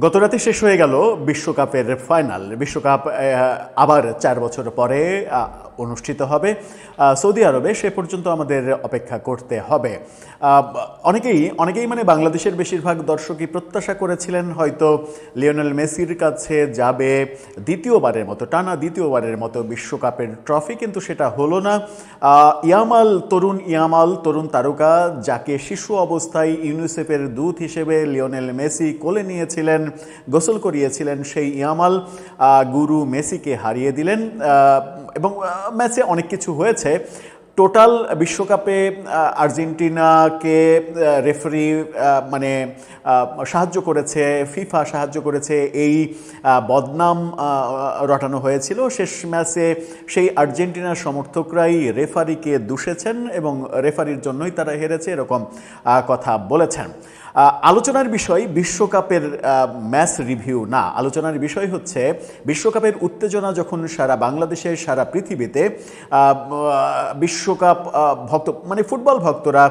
গতরাতে শেষ হয়ে গেল বিশ্বকাপের ফাইনাল। বিশ্বকাপ আবার 4 বছর পরে অনুষ্ঠিত হবে সৌদি আরবে। সে পর্যন্ত আমাদের অপেক্ষা করতে হবে। অনেকেই মানে বাংলাদেশের বেশিরভাগ দর্শকই প্রত্যাশা করেছিলেন হয়তো লিওনেল মেসির কাছে যাবে টানা দ্বিতীয়বারের মতো বিশ্বকাপের ট্রফি, কিন্তু সেটা হলো না। তরুণ তারকা যাকে শিশু অবস্থায় ইউনিসেফের দূত হিসেবে লিওনেল মেসি কোলে নিয়েছিলেন, গোসল করিয়েছিলেন, সেই ইয়ামাল গুরু মেসিকে হারিয়ে দিলেন। এবং ম্যাচে অনেক কিছু হয়েছে। টোটাল বিশ্বকাপে আর্জেন্টিনাকে রেফারি সাহায্য করেছে, ফিফা সাহায্য করেছে, এই বদনাম রটানো হয়েছিল। শেষ ম্যাচে সেই আর্জেন্টিনার সমর্থকরাই রেফারিকে দূষেছেন এবং রেফারির জন্যই তারা হেরেছে, এরকম কথা বলেছেন। আলোচনার বিষয় বিশ্বকাপের ম্যাচ রিভিউ না, আলোচনার বিষয় হচ্ছে বিশ্বকাপের উত্তেজনা যখন সারা বাংলাদেশে, সারা পৃথিবীতে বিশ্বকাপ ফুটবল ভক্তরা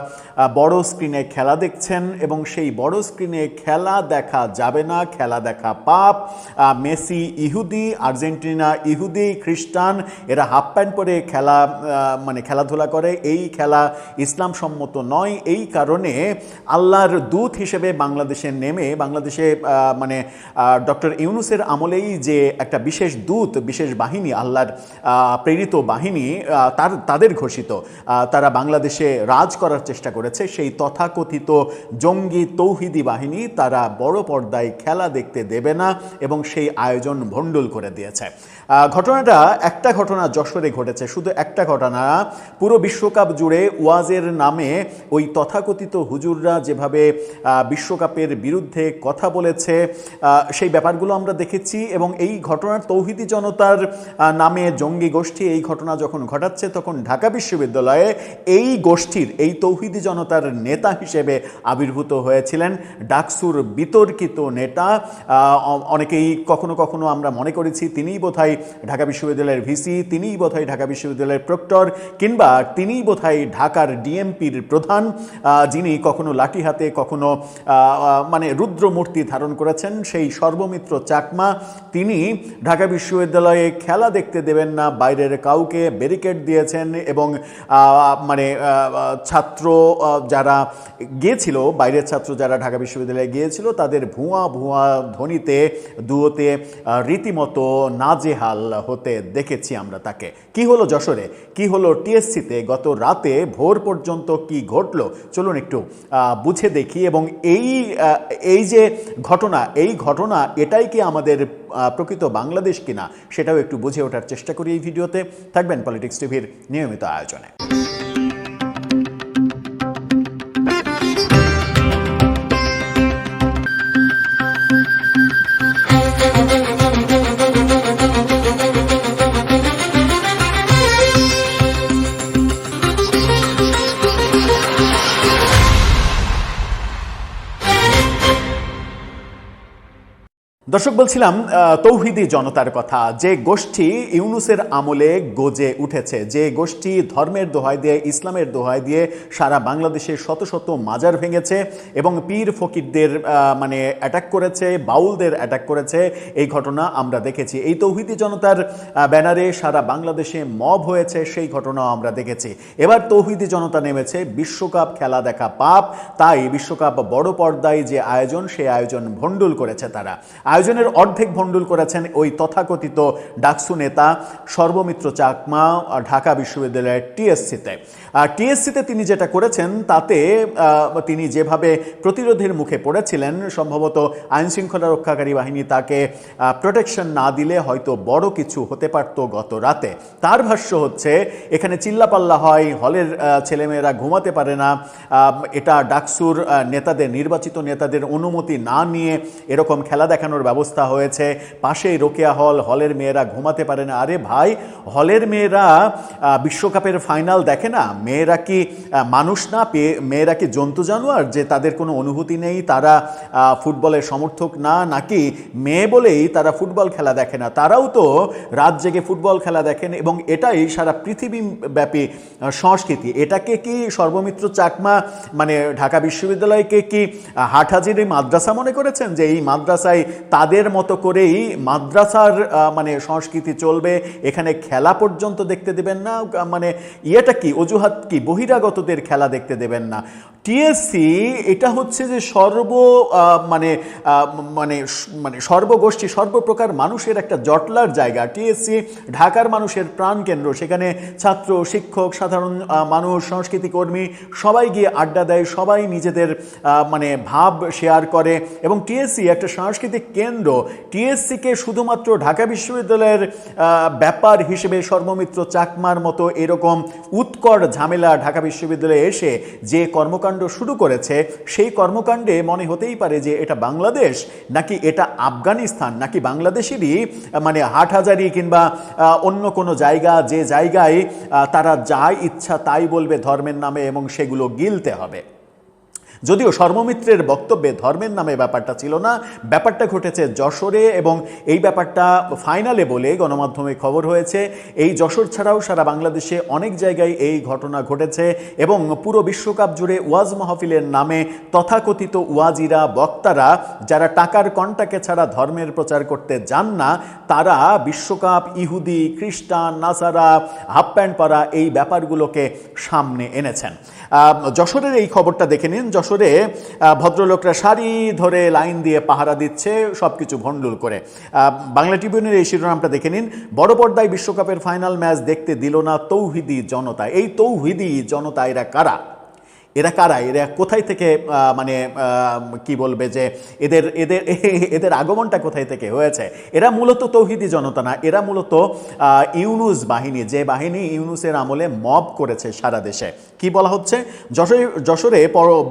বড় স্ক্রিনে খেলা দেখছেন এবং সেই বড় স্ক্রিনে খেলা দেখা যাবে না, খেলা দেখা পাপ। মেসি ইহুদি, আর্জেন্টিনা ইহুদি, খ্রিস্টান, এরা হাফ প্যান্ট পরে খেলাধুলা করে, এই খেলা ইসলাম সম্মত নয়। এই কারণে আল্লাহর দূত হিসেবে বাংলাদেশে নেমে, বাংলাদেশে ডক্টর ইউনূসের আমলেই যে একটা বিশেষ দূত, বিশেষ বাহিনী, আল্লাহর প্রেরিত বাহিনী, তাদের ঘোষিত, তারা বাংলাদেশে রাজ করার চেষ্টা করেছে। সেই তথাকথিত জঙ্গি তৌহিদি বাহিনী তারা বড় পর্দায় খেলা দেখতে দেবে না এবং সেই আয়োজন ভণ্ডুল করে দিয়েছে। একটা ঘটনা যশোরে ঘটেছে, শুধু একটা ঘটনা। পুরো বিশ্বকাপ জুড়ে ওয়াজের নামে ওই তথাকথিত হুজুররা যেভাবে বিশ্বকাপের বিরুদ্ধে কথা বলেছে, সেই ব্যাপারগুলো আমরা দেখেছি। এবং এই ঘটনার তৌহিদি জনতার নামে জঙ্গি গোষ্ঠী এই ঘটনা যখন ঘটাচ্ছে, তখন ঢাকা বিশ্ববিদ্যালয়ে এই গোষ্ঠীর, এই তৌহিদি জনতার নেতা হিসেবে আবির্ভূত হয়েছিলেন ডাকসুর বিতর্কিত নেতা। অনেকেই কখনো কখনো আমরা মনে করেছি তিনিই বোধহয় ঢাকা বিশ্ববিদ্যালয়ের ভিসি, তিনিই বোধহয় ঢাকা বিশ্ববিদ্যালয়ের প্রক্টর, কিংবা তিনিই বোধহয় ঢাকার ডিএমপির প্রধান, যিনি কখনো লাঠি হাতে, কখনো রুদ্রমূর্তি ধারণ করেছেন। সেই সর্বমিত্র চাকমা, তিনি ঢাকা বিশ্ববিদ্যালয়ে খেলা দেখতে দেবেন না বাইরের কাউকে, ব্যারিকেড দিয়েছেন এবং ছাত্র যারা গিয়েছিল, বাইরের ছাত্র যারা ঢাকা বিশ্ববিদ্যালয়ে গিয়েছিল, তাদের ভুয়া ধ্বনিতে, দুয়োতে রীতিমতো নাজেহাল হতে দেখেছি আমরা তাকে। কি হলো যশোরে, কি হলো টিএসসিতে, গত রাতে ভোর পর্যন্ত কি ঘটলো, চলুন একটু বুঝে দেখি। এবং এই যে ঘটনা এটাই কি আমাদের প্রকৃত বাংলাদেশ কিনা, সেটাও একটু বুঝে ওঠার চেষ্টা করি এই ভিডিওতে। থাকবেন পলিটিক্স টিভির নিয়মিত আয়োজনে। দর্শক, বলছিলাম তৌহিদি জনতার কথা, যে গোষ্ঠী ইউনূসের আমলে গজে উঠেছে, যে গোষ্ঠী ধর্মের দোহাই দিয়ে, ইসলামের দোহাই দিয়ে সারা বাংলাদেশে শত শত মাজার ভেঙেছে এবং পীর ফকিরদের অ্যাটাক করেছে, বাউলদের অ্যাটাক করেছে, এই ঘটনা আমরা দেখেছি। এই তৌহিদি জনতার ব্যানারে সারা বাংলাদেশে মব হয়েছে, সেই ঘটনাও আমরা দেখেছি। এবার তৌহিদি জনতা নেমেছে, বিশ্বকাপ খেলা দেখা পাপ, তাই বিশ্বকাপ বড় পর্দায় যে আয়োজন, সেই আয়োজন ভণ্ডুল করেছে তারা। আয়োজনের অর্ধেক ভণ্ডুল করেছেন ওই তথাকথিত ডাকসু নেতা সর্বমিত্র চাকমা ঢাকা বিশ্ববিদ্যালয়ের টিএসসিতে তিনি যেটা করেছেন, তাতে তিনি যেভাবে প্রতিরোধের মুখে পড়েছিলেন, সম্ভবত আইনশৃঙ্খলা রক্ষাকারী বাহিনী তাকে প্রোটেকশন না দিলে হয়তো বড় কিছু হতে পারত গত রাতে। তার ভাষ্য হচ্ছে এখানে চিল্লাপাল্লা হয়, হলের ছেলেমেয়েরা ঘুমাতে পারে না, এটা ডাকসুর নেতাদের, নির্বাচিত নেতাদের অনুমতি না নিয়ে এরকম খেলা দেখানোর ব্যবস্থা হয়েছে, পাশেই রোকেয়া হল, হলের মেয়েরা ঘুমাতে পারে না। আরে ভাই, হলের মেয়েরা বিশ্বকাপের ফাইনাল দেখে না? মেয়েরা কি মানুষ না? মেয়েরা কি জন্তু জানোয়ার যে তাদের কোনো অনুভূতি নেই, তারা ফুটবলের সমর্থক না? নাকি মেয়ে বলেই তারা ফুটবল খেলা দেখে না? তারাও তো রাত জেগে ফুটবল খেলা দেখেন, এবং এটাই সারা পৃথিবীব্যাপী সংস্কৃতি। এটাকে কি সর্বমিত্র চাকমা মানে ঢাকা বিশ্ববিদ্যালয়কে কি হাটহাজির মাদ্রাসা মনে করেছেন, যে এই মাদ্রাসায় তাদের মতো করেই মাদ্রাসার মানে সংস্কৃতি চলবে, এখানে খেলা পর্যন্ত দেখতে দেবেন না? মানে ইয়েটা কি, অজুহাত কি বহিরাগতদের খেলা দেখতে দেবেন না? টিএসসি এটা হচ্ছে যে মানে মানে মানে সর্বগোষ্ঠী সর্বপ্রকার মানুষের একটা জটলার জায়গা। টিএসসি ঢাকার মানুষের প্রাণকেন্দ্র। সেখানে ছাত্র, শিক্ষক, সাধারণ মানুষ, সংস্কৃতি কর্মী সবাই গিয়ে আড্ডা দেয়, সবাই নিজেদের মানে ভাব শেয়ার করে, এবং টিএসসি একটা সাংস্কৃতিক কেন্দ্র। টিএসসিকে শুধুমাত্র ঢাকা বিশ্ববিদ্যালয়ের ব্যাপার হিসেবে সর্বমিত্র চাকমার মতো এরকম উৎকট ঝামেলা ঢাকা বিশ্ববিদ্যালয়ে এসে যে কর্মকাণ্ড শুরু করেছে, সেই কর্মকাণ্ডে মনে হতেই পারে যে এটা বাংলাদেশ নাকি এটা আফগানিস্তান, নাকি বাংলাদেশেরই মানে হাটহাজারি কিংবা অন্য কোনো জায়গা, যে জায়গায় তারা যা ইচ্ছা তাই বলবে ধর্মের নামে এবং সেগুলো গিলতে হবে। যদিও সর্বমিত্রের বক্তব্যে ধর্মের নামে ব্যাপারটা ছিল না, ব্যাপারটা ঘটেছে যশোরে, এবং এই ব্যাপারটা ফাইনালে বলে গণমাধ্যমে খবর হয়েছে। এই যশোর ছাড়াও সারা বাংলাদেশে অনেক জায়গায় এই ঘটনা ঘটেছে, এবং পুরো বিশ্বকাপ জুড়ে ওয়াজ মাহফিলের নামে তথাকথিত ওয়াজিরা, বক্তারা যারা টাকার কন্টাকে ছাড়া ধর্মের প্রচার করতে যান না, তারা বিশ্বকাপ, ইহুদি, খ্রিস্টান, নাসারা, হাফ প্যান্ট পরা এই ব্যাপারগুলোকে সামনে এনেছেন। যশোরের এই খবরটা দেখে নিন। যশোরে ভদ্রলোকরা সারি ধরে লাইন দিয়ে পাহারা দিচ্ছে সব কিছু ভণ্ডুল করে। বাংলা ট্রিবিউনের এই শিরোনামটা দেখে নিন। বড় পর্দায় বিশ্বকাপের ফাইনাল ম্যাচ দেখতে দিল না তৌহিদি জনতা। এই তৌহিদি জনতা এরা কারা? এরা কোথায় থেকে মানে কি বলবে যে এদের এদের এদের আগমনটা কোথায় থেকে হয়েছে? এরা মূলত তৌহিদি জনতা না, এরা মূলত ইউনুস বাহিনী, যে বাহিনী ইউনুসের আমলে মব করেছে সারা দেশে। কি বলা হচ্ছে? যশোরে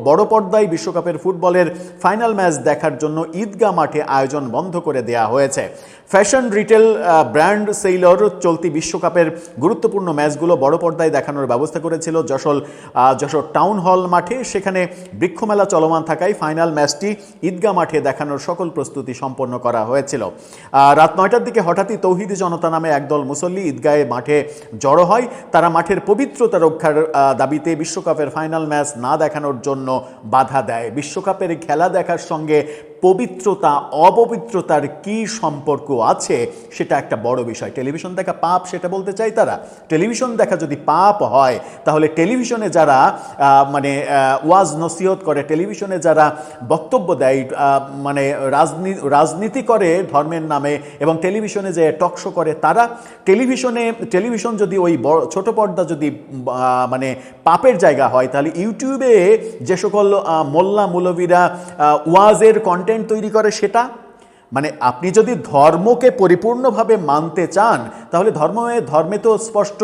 বড় পর্দায় বিশ্বকাপের ফুটবলের ফাইনাল ম্যাচ দেখার জন্য ঈদগাহ মাঠে আয়োজন বন্ধ করে দেয়া হয়েছে। ফ্যাশন, রিটেল, ব্র্যান্ড সেইলর চলতি বিশ্বকাপের গুরুত্বপূর্ণ ম্যাচগুলো বড় পর্দায় দেখানোর ব্যবস্থা করেছিল যশোর টাউন হল মাঠে। সেখানে বৃক্ষমেলা চলমান থাকায় ফাইনাল ম্যাচটি ঈদগাহ মাঠে দেখানোর সকল প্রস্তুতি সম্পন্ন করা হয়েছিল। রাত 9টার দিকে হঠাৎই তৌহিদি জনতা নামে একদল মুসল্লি ঈদগাহে মাঠে জড়ো হয়। তারা মাঠের পবিত্রতা রক্ষার দাবিতে বিশ্বকাপের ফাইনাল ম্যাচ না দেখানোর জন্য বাধা দেয়। বিশ্বকাপের খেলা দেখার সঙ্গে পবিত্রতা অপবিত্রতার কি সম্পর্ক আছে সেটা একটা বড় বিষয়। টেলিভিশন দেখা পাপ সেটা বলতে চাই তারা? টেলিভিশন দেখা যদি পাপ হয়, তাহলে টেলিভিশনে যারা মানে ওয়াজ নসিহত করে, টেলিভিশনে যারা বক্তব্য দেয়, মানে রাজনীতি করে ধর্মের নামে, এবং টেলিভিশনে যে টকশো করে, তারা টেলিভিশন যদি ওই ছোট পর্দা যদি মানে পাপের জায়গা হয়, তাহলে ইউটিউবে যে সকল মোল্লা মৌলবীরা ওয়াজের কন্টেন্ট তৈরি করে, সেটা মানে আপনি যদি ধর্মকে পরিপূর্ণভাবে মানতে চান, তাহলে ধর্মে তো স্পষ্ট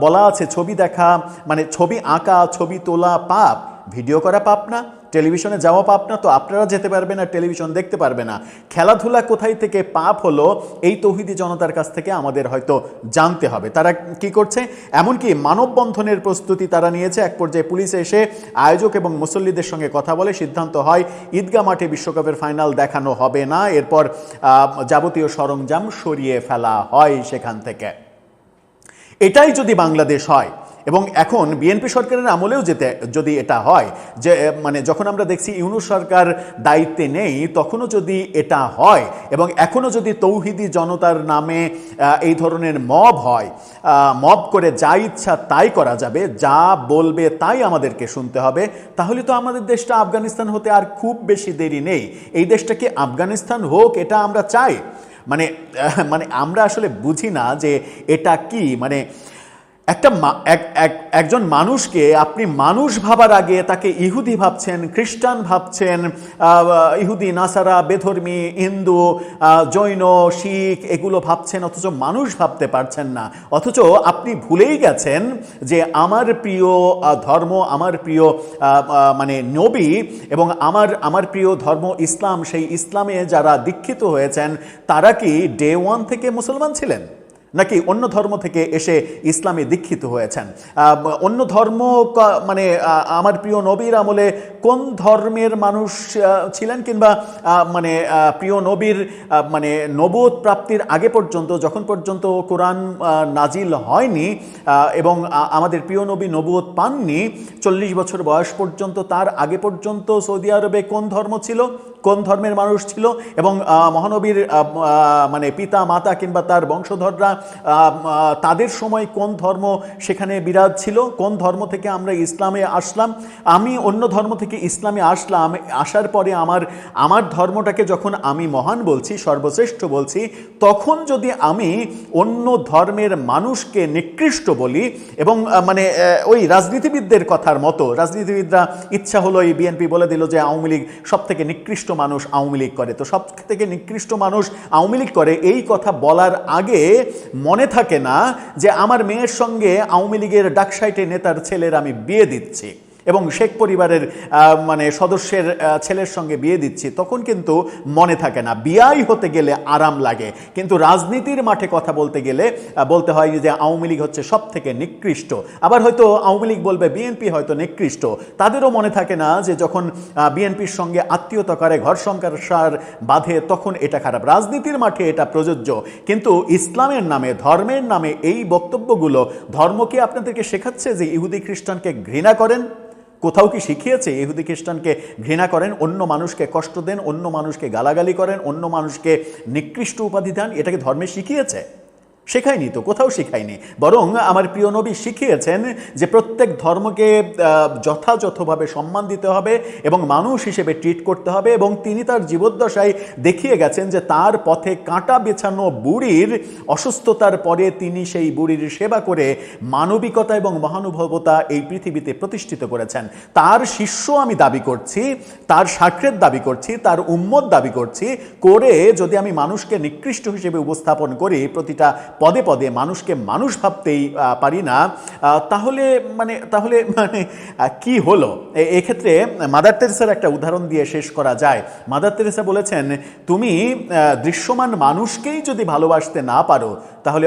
বলা আছে ছবি দেখা, মানে ছবি আঁকা, ছবি তোলা পাপ, ভিডিও করা পাপ না, টেলিভিশনে যাওয়া পাপ না? তো আপনারা যেতে পারবে না, টেলিভিশন দেখতে পারবে না। খেলাধুলা কোথায় থেকে পাপ হলো, এই তৌহিদি জনতার কাছ থেকে আমাদের হয়তো জানতে হবে। তারা কি করছে? এমনকি মানববন্ধনের প্রস্তুতি তারা নিয়েছে। এক পর্যায়ে পুলিশ এসে আয়োজক এবং মুসল্লিদের সঙ্গে কথা বলে সিদ্ধান্ত হয় ঈদগাহ মাঠে বিশ্বকাপের ফাইনাল দেখানো হবে না। এরপর যাবতীয় সরঞ্জাম সরিয়ে ফেলা হয় সেখান থেকে। এটাই যদি বাংলাদেশ হয়, এবং এখন বিএনপি সরকারের আমলেও যদি এটা হয়, যে মানে যখন আমরা দেখছি ইউনূস সরকার দায়িত্বে নেই, তখনও যদি এটা হয়, এবং এখনও যদি তৌহিদি জনতার নামে এই ধরনের মব হয়, মব করে যা ইচ্ছা তাই করা যাবে, যা বলবে তাই আমাদেরকে শুনতে হবে, তাহলে তো আমাদের দেশটা আফগানিস্তান হতে আর খুব বেশি দেরি নেই। এই দেশটা কি আফগানিস্তান হোক, এটা আমরা চাই? মানে আমরা আসলে বুঝি না যে এটা কি, মানে একজন মানুষকে আপনি মানুষ ভাবার আগে তাকে ইহুদি ভাবছেন, খ্রিস্টান ভাবছেন, ইহুদি, নাসারা, বেধর্মী, হিন্দু, জৈন, শিখ এগুলো ভাবছেন, অথচ মানুষ ভাবতে পারছেন না। অথচ আপনি ভুলেই গেছেন যে আমার প্রিয় ধর্ম, আমার প্রিয় মানে নবী এবং আমার প্রিয় ধর্ম ইসলাম, সেই ইসলামে যারা দীক্ষিত হয়েছেন তারা কি ডে ওয়ান থেকে মুসলমান ছিলেন, নাকি অন্য ধর্ম থেকে এসে ইসলামে দীক্ষিত হয়েছেন? অন্য ধর্ম মানে আমার প্রিয় নবীর আমলে কোন ধর্মের মানুষ ছিলেন, কিংবা মানে প্রিয় নবীর মানে নবুয়ত প্রাপ্তির আগে পর্যন্ত, যখন পর্যন্ত কোরআন নাজিল হয়নি এবং আমাদের প্রিয় নবী নবুয়ত পাননি 40 বছর বয়স পর্যন্ত, তার আগে পর্যন্ত সৌদি আরবে কোন ধর্ম ছিল, কোন ধর্মের মানুষ ছিল, এবং মহানবীর মানে পিতা মাতা কিংবা তার বংশধররা তাদের সময় কোন ধর্ম সেখানে বিরাজ ছিল, কোন ধর্ম থেকে আমরা ইসলামে আসলাম। আমি অন্য ধর্ম থেকে ইসলামে আসলাম, আসার পরে আমার ধর্মটাকে যখন আমি মহান বলছি, সর্বশ্রেষ্ঠ বলছি, তখন যদি আমি অন্য ধর্মের মানুষকে নিকৃষ্ট বলি এবং মানে ওই রাজনীতিবিদদের কথার মতো, রাজনীতিবিদরা ইচ্ছা হলো এই বিএনপি বলে দিল যে আওয়ামী লীগ সব থেকে নিকৃষ্ট মানুষ আওয়ামী লীগ করে, তো সব থেকে নিকৃষ্ট মানুষ আওয়ামী লীগ করে, এই কথা বলার আগে মনে থাকে না যে আমার মেয়ের সঙ্গে আওয়ামী লীগের ডাকসাইটে নেতার ছেলের আমি বিয়ে দিচ্ছি এবং শেখ পরিবারের মানে সদস্যের ছেলের সঙ্গে বিয়ে দিচ্ছি, তখন কিন্তু মনে থাকে না। বিয়াই হতে গেলে আরাম লাগে, কিন্তু রাজনীতির মাঠে কথা বলতে গেলে বলতে হয় যে আওয়ামী লীগ হচ্ছে সব থেকে নিকৃষ্ট। আবার হয়তো আওয়ামী লীগ বলবে বিএনপি হয়তো নিকৃষ্ট, তাদেরও মনে থাকে না যে যখন বিএনপির সঙ্গে আত্মীয়তা করে, ঘর সংসার বাঁধে, তখন এটা খারাপ। রাজনীতির মাঠে এটা প্রযোজ্য, কিন্তু ইসলামের নামে, ধর্মের নামে এই বক্তব্যগুলো, ধর্মকে আপনাদেরকে শেখাচ্ছে যে ইহুদি খ্রিস্টানকে ঘৃণা করেন? কোথাও কি শিখিয়েছে ইহুদি খ্রিস্টানকে ঘৃণা করেন, অন্য মানুষকে কষ্ট দেন, অন্য মানুষকে গালাগালি করেন, অন্য মানুষকে নিকৃষ্ট উপাধি দেন? এটাকে ধর্মে শিখিয়েছে? শেখায়নি তো, কোথাও শেখায়নি। বরং আমার প্রিয় নবী শিখিয়েছেন যে প্রত্যেক ধর্মকে যথাযথভাবে সম্মান দিতে হবে এবং মানুষ হিসেবে ট্রিট করতে হবে, এবং তিনি তার জীবদ্দশায় দেখিয়ে গেছেন যে তার পথে কাঁটা বেছানো বুড়ির অসুস্থতার পরে তিনি সেই বুড়ির সেবা করে মানবিকতা এবং মহানুভবতা এই পৃথিবীতে প্রতিষ্ঠিত করেছেন। তার শিষ্য আমি দাবি করছি, তার সাক্ষাৎ দাবি করছি, তার উম্মত দাবি করছি, করে যদি আমি মানুষকে নিকৃষ্ট হিসেবে উপস্থাপন করি, প্রতিটা পদে পদে মানুষকে মানুষ ভাবতেই পারি না, তাহলে মানে কি হলো? এক্ষেত্রে মাদার তেরেসার একটা উদাহরণ দিয়ে শেষ করা যায়। মাদার তেরেসা বলেছেন, তুমি দৃশ্যমান মানুষকেই যদি ভালোবাসতে না পারো, তাহলে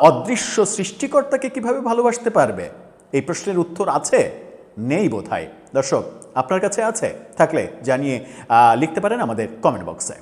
অদৃশ্য সৃষ্টিকর্তাকে কিভাবে ভালোবাসতে পারবে? এই প্রশ্নের উত্তর আছে? নেই বোধহয়। দর্শক, আপনার কাছে আছে? থাকলে জানিয়ে লিখতে পারেন আমাদের কমেন্ট বক্সে।